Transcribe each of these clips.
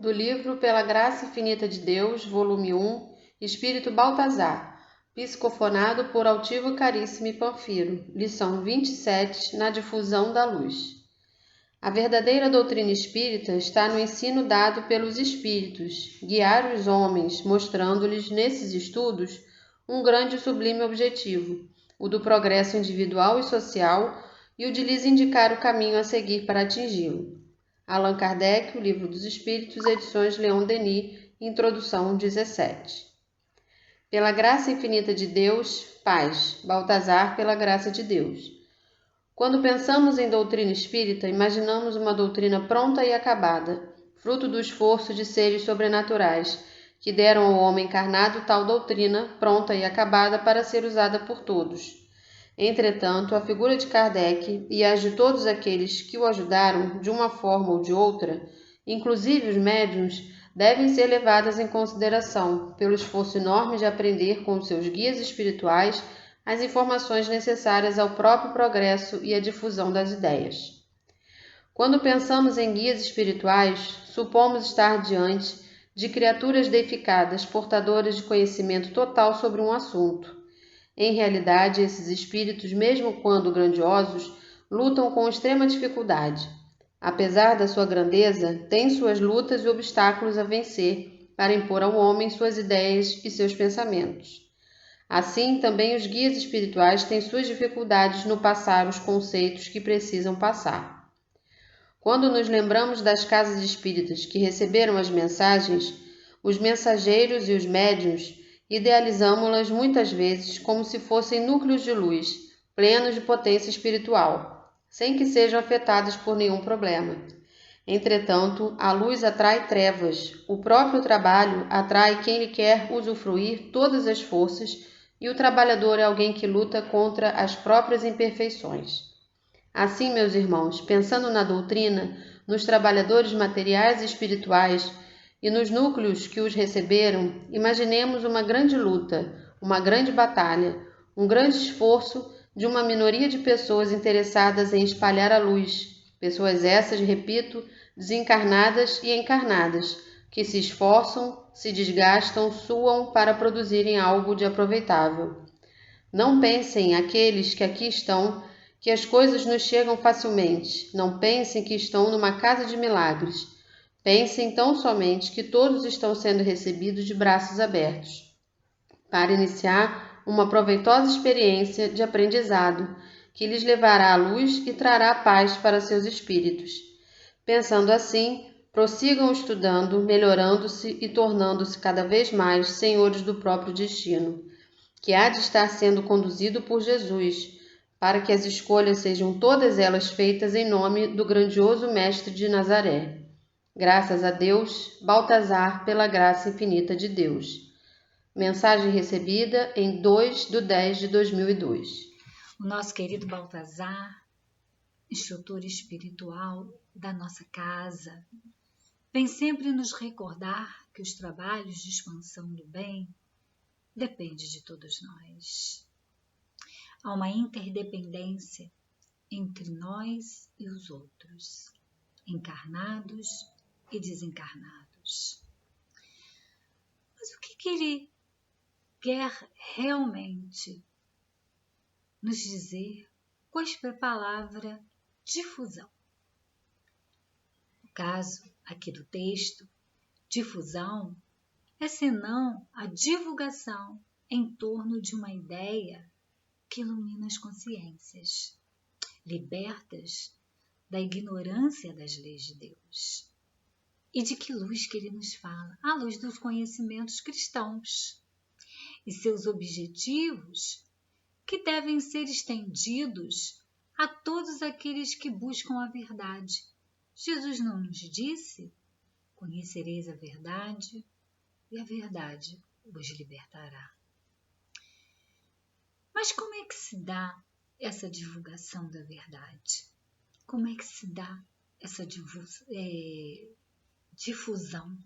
do livro Pela Graça Infinita de Deus, volume 1, Espírito Baltazar, psicofonado por Altivo Caríssimo e Panfiro, lição 27, na difusão da luz. A verdadeira doutrina espírita está no ensino dado pelos espíritos, guiar os homens, mostrando-lhes, nesses estudos, um grande e sublime objetivo, o do progresso individual e social, e o de lhes indicar o caminho a seguir para atingi-lo. Allan Kardec, O Livro dos Espíritos, edições Leon Denis, introdução 17. Pela graça infinita de Deus, paz. Baltazar, pela graça de Deus. Quando pensamos em doutrina espírita, imaginamos uma doutrina pronta e acabada, fruto do esforço de seres sobrenaturais, que deram ao homem encarnado tal doutrina, pronta e acabada para ser usada por todos. Entretanto, a figura de Kardec e as de todos aqueles que o ajudaram, de uma forma ou de outra, inclusive os médiuns, devem ser levadas em consideração pelo esforço enorme de aprender com os seus guias espirituais as informações necessárias ao próprio progresso e à difusão das ideias. Quando pensamos em guias espirituais, supomos estar diante de criaturas deificadas, portadoras de conhecimento total sobre um assunto. Em realidade, esses espíritos, mesmo quando grandiosos, lutam com extrema dificuldade. Apesar da sua grandeza, têm suas lutas e obstáculos a vencer para impor ao homem suas ideias e seus pensamentos. Assim, também os guias espirituais têm suas dificuldades no passar os conceitos que precisam passar. Quando nos lembramos das casas espíritas que receberam as mensagens, os mensageiros e os médiuns, idealizamo-las muitas vezes como se fossem núcleos de luz, plenos de potência espiritual, sem que sejam afetados por nenhum problema. Entretanto, a luz atrai trevas, o próprio trabalho atrai quem lhe quer usufruir todas as forças, e o trabalhador é alguém que luta contra as próprias imperfeições. Assim, meus irmãos, pensando na doutrina, nos trabalhadores materiais e espirituais, e nos núcleos que os receberam, imaginemos uma grande luta, uma grande batalha, um grande esforço de uma minoria de pessoas interessadas em espalhar a luz, pessoas essas, repito, desencarnadas e encarnadas, que se esforçam, se desgastam, suam para produzirem algo de aproveitável. Não pensem aqueles que aqui estão que as coisas nos chegam facilmente, não pensem que estão numa casa de milagres. Pensem tão somente que todos estão sendo recebidos de braços abertos, para iniciar uma proveitosa experiência de aprendizado, que lhes levará à luz e trará paz para seus espíritos. Pensando assim, prossigam estudando, melhorando-se e tornando-se cada vez mais senhores do próprio destino, que há de estar sendo conduzido por Jesus, para que as escolhas sejam todas elas feitas em nome do grandioso Mestre de Nazaré. Graças a Deus, Baltazar, pela graça infinita de Deus. Mensagem recebida em 2/10/2002. O nosso querido Baltazar, instrutor espiritual da nossa casa, vem sempre nos recordar que os trabalhos de expansão do bem dependem de todos nós. Há uma interdependência entre nós e os outros, encarnados e desencarnados. Mas o que ele quer realmente nos dizer com a palavra difusão? No caso aqui do texto, difusão é senão a divulgação em torno de uma ideia que ilumina as consciências, libertas da ignorância das leis de Deus. E de que luz que ele nos fala? A luz dos conhecimentos cristãos e seus objetivos que devem ser estendidos a todos aqueles que buscam a verdade. Jesus não nos disse: conhecereis a verdade e a verdade vos libertará. Mas como é que se dá essa divulgação da verdade? Como é que se dá essa difusão?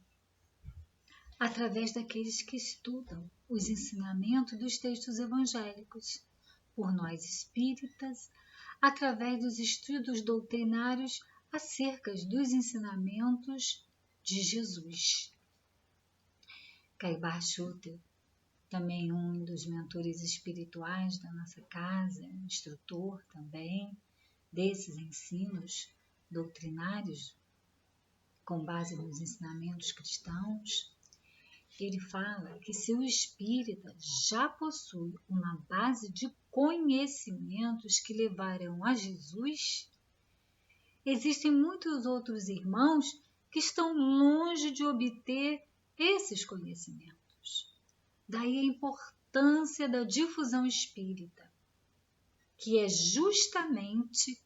Através daqueles que estudam os ensinamentos dos textos evangélicos, por nós espíritas, através dos estudos doutrinários acerca dos ensinamentos de Jesus. Caibar Schutter, também um dos mentores espirituais da nossa casa, instrutor também desses ensinos doutrinários com base nos ensinamentos cristãos, ele fala que se o espírita já possui uma base de conhecimentos que levarão a Jesus, existem muitos outros irmãos que estão longe de obter esses conhecimentos. Daí a importância da difusão espírita, que é justamente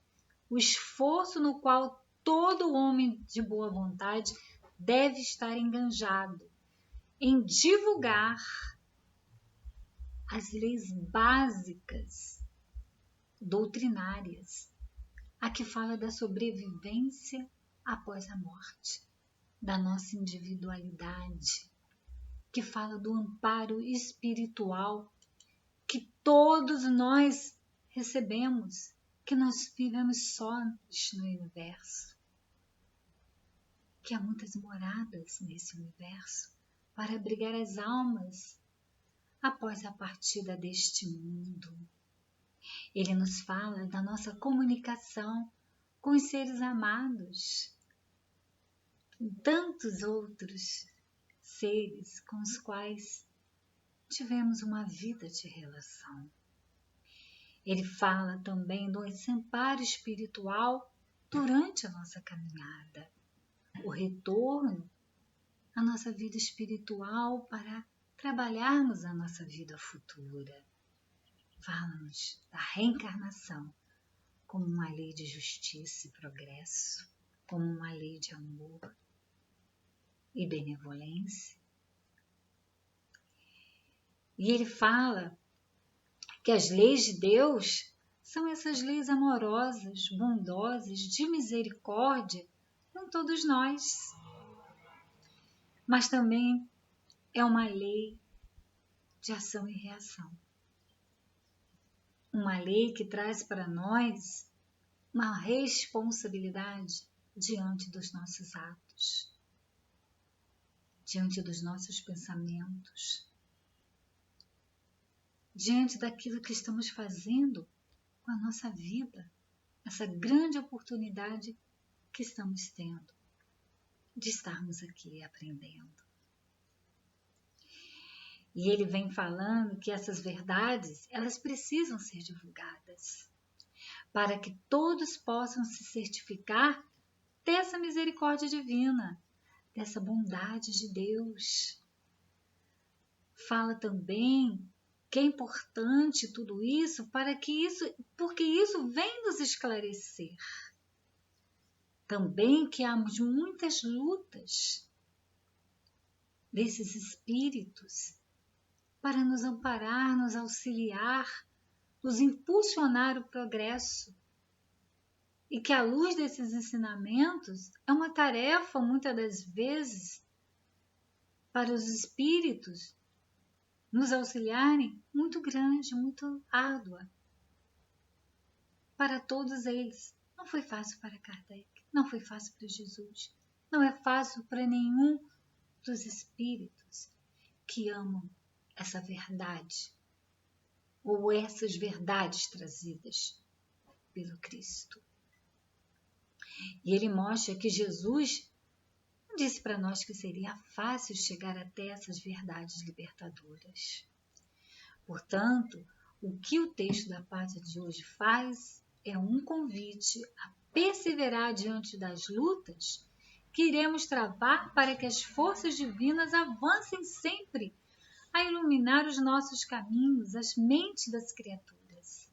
o esforço no qual todo homem de boa vontade deve estar enganjado em divulgar as leis básicas doutrinárias, a que fala da sobrevivência após a morte, da nossa individualidade, que fala do amparo espiritual que todos nós recebemos, que nós vivemos sós no universo, que há muitas moradas nesse universo para abrigar as almas após a partida deste mundo. Ele nos fala da nossa comunicação com os seres amados, tantos outros seres com os quais tivemos uma vida de relação. Ele fala também do amparo espiritual durante a nossa caminhada, o retorno à nossa vida espiritual para trabalharmos a nossa vida futura. Fala-nos da reencarnação como uma lei de justiça e progresso, como uma lei de amor e benevolência. E ele fala que as leis de Deus são essas leis amorosas, bondosas, de misericórdia com todos nós. Mas também é uma lei de ação e reação. Uma lei que traz para nós uma responsabilidade diante dos nossos atos, diante dos nossos pensamentos, diante daquilo que estamos fazendo com a nossa vida, essa grande oportunidade que estamos tendo de estarmos aqui aprendendo. E ele vem falando que essas verdades, elas precisam ser divulgadas, para que todos possam se certificar dessa misericórdia divina, dessa bondade de Deus. Fala também que é importante tudo isso, porque isso vem nos esclarecer. Também que há muitas lutas desses espíritos para nos amparar, nos auxiliar, nos impulsionar o progresso. E que a luz desses ensinamentos é uma tarefa, muitas das vezes, para os espíritos nos auxiliarem, muito grande, muito árdua. Para todos eles. Não foi fácil para Kardec, não foi fácil para Jesus, não é fácil para nenhum dos espíritos que amam essa verdade, ou essas verdades trazidas pelo Cristo. E ele mostra que Jesus não disse para nós que seria fácil chegar até essas verdades libertadoras. Portanto, o que o texto da Pátria de hoje faz é um convite a perseverar diante das lutas que iremos travar para que as forças divinas avancem sempre a iluminar os nossos caminhos, as mentes das criaturas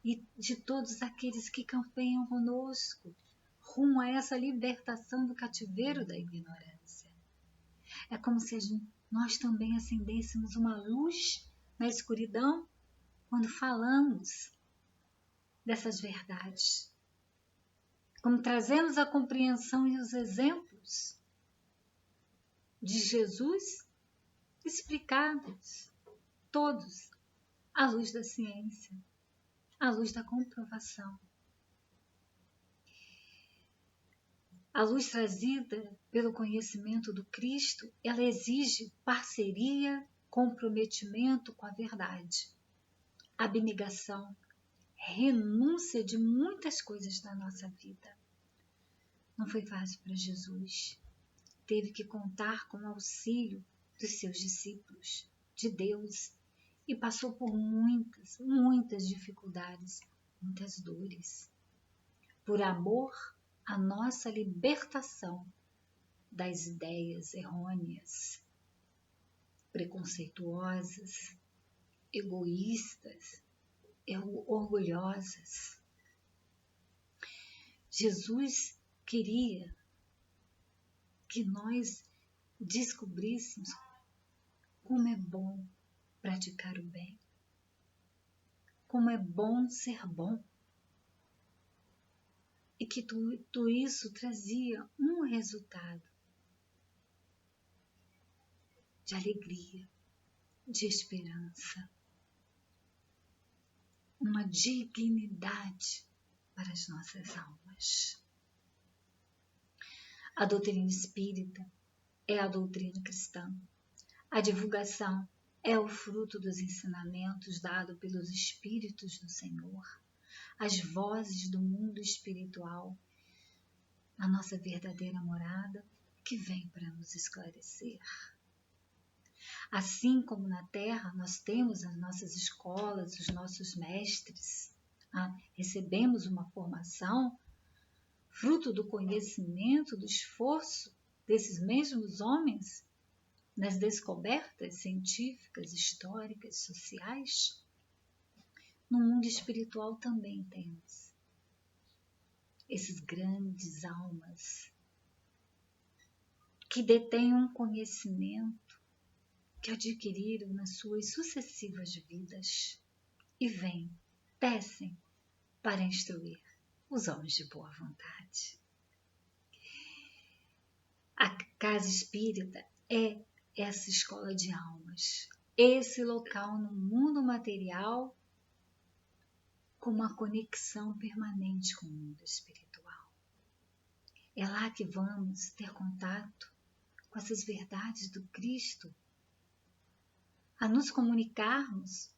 e de todos aqueles que campeiam conosco rumo a essa libertação do cativeiro da ignorância. É como se nós também acendêssemos uma luz na escuridão quando falamos dessas verdades, como trazemos a compreensão e os exemplos de Jesus explicados, todos, à luz da ciência, à luz da comprovação. A luz trazida pelo conhecimento do Cristo, ela exige parceria, comprometimento com a verdade, abnegação, renúncia de muitas coisas da nossa vida. Não foi fácil para Jesus. Teve que contar com o auxílio dos seus discípulos, de Deus, e passou por muitas dificuldades, muitas dores. Por amor à nossa libertação das ideias errôneas, preconceituosas, egoístas, orgulhosas. Jesus queria que nós descobríssemos como é bom praticar o bem, como é bom ser bom, e que tudo isso trazia um resultado de alegria, de esperança, uma dignidade para as nossas almas. A doutrina espírita é a doutrina cristã. A divulgação é o fruto dos ensinamentos dados pelos Espíritos do Senhor, as vozes do mundo espiritual, a nossa verdadeira morada que vem para nos esclarecer. Assim como na Terra nós temos as nossas escolas, os nossos mestres, recebemos uma formação fruto do conhecimento, do esforço desses mesmos homens nas descobertas científicas, históricas, sociais. No mundo espiritual também temos esses grandes almas que detêm um conhecimento que adquiriram nas suas sucessivas vidas e vêm, descem para instruir os homens de boa vontade. A casa espírita é essa escola de almas, esse local no mundo material com uma conexão permanente com o mundo espiritual. É lá que vamos ter contato com essas verdades do Cristo, a nos comunicarmos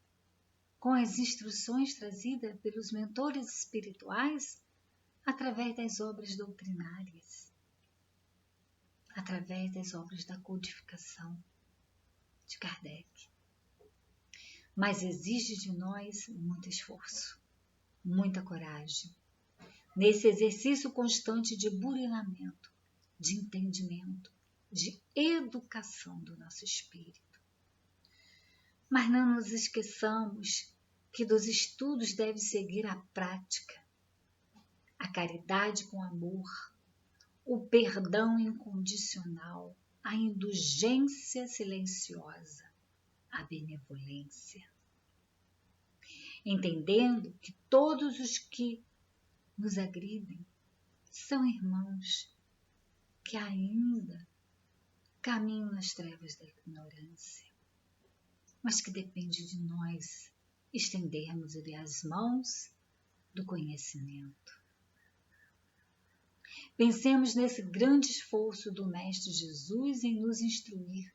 com as instruções trazidas pelos mentores espirituais através das obras doutrinárias, através das obras da codificação de Kardec. Mas exige de nós muito esforço, muita coragem, nesse exercício constante de burilamento, de entendimento, de educação do nosso espírito. Mas não nos esqueçamos que dos estudos deve seguir a prática, a caridade com amor, o perdão incondicional, a indulgência silenciosa, a benevolência. Entendendo que todos os que nos agridem são irmãos que ainda caminham nas trevas da ignorância, mas que depende de nós estendermos-lhe as mãos do conhecimento. Pensemos nesse grande esforço do Mestre Jesus em nos instruir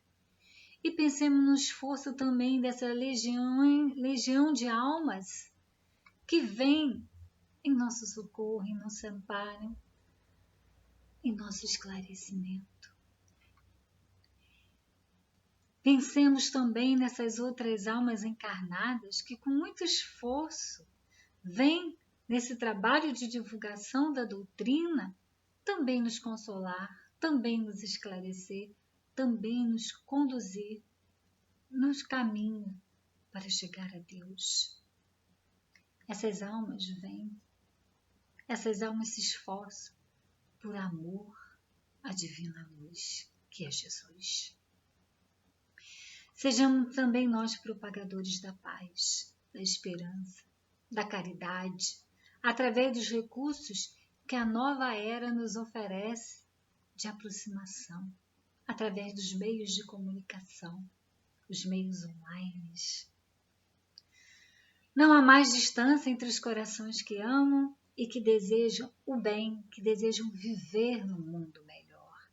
e pensemos no esforço também dessa legião de almas que vem em nosso socorro, em nosso amparo, em nosso esclarecimento. Pensemos também nessas outras almas encarnadas que com muito esforço vêm nesse trabalho de divulgação da doutrina também nos consolar, também nos esclarecer, também nos conduzir nos caminhos para chegar a Deus. Essas almas vêm, essas almas se esforçam por amor à divina luz, que é Jesus. Sejamos também nós propagadores da paz, da esperança, da caridade, através dos recursos que a nova era nos oferece de aproximação, através dos meios de comunicação, os meios online. Não há mais distância entre os corações que amam e que desejam o bem, que desejam viver num mundo melhor.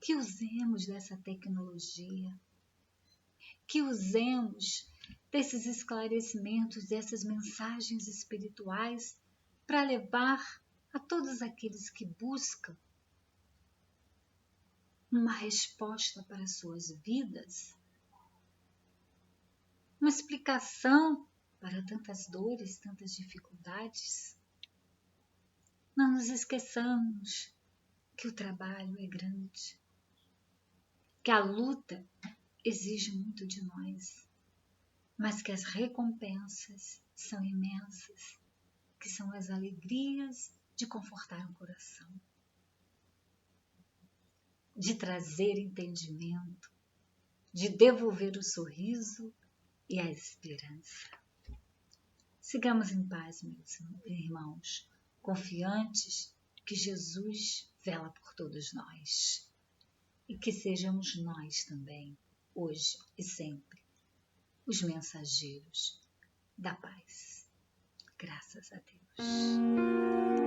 Que usemos dessa tecnologia, que usemos desses esclarecimentos, dessas mensagens espirituais para levar a todos aqueles que buscam uma resposta para suas vidas, uma explicação para tantas dores, tantas dificuldades. Não nos esqueçamos que o trabalho é grande, que a luta exige muito de nós, mas que as recompensas são imensas, que são as alegrias de confortar o coração, de trazer entendimento, de devolver o sorriso e a esperança. Sigamos em paz, meus irmãos, confiantes que Jesus vela por todos nós e que sejamos nós também, hoje e sempre, os mensageiros da paz. Graças a Deus.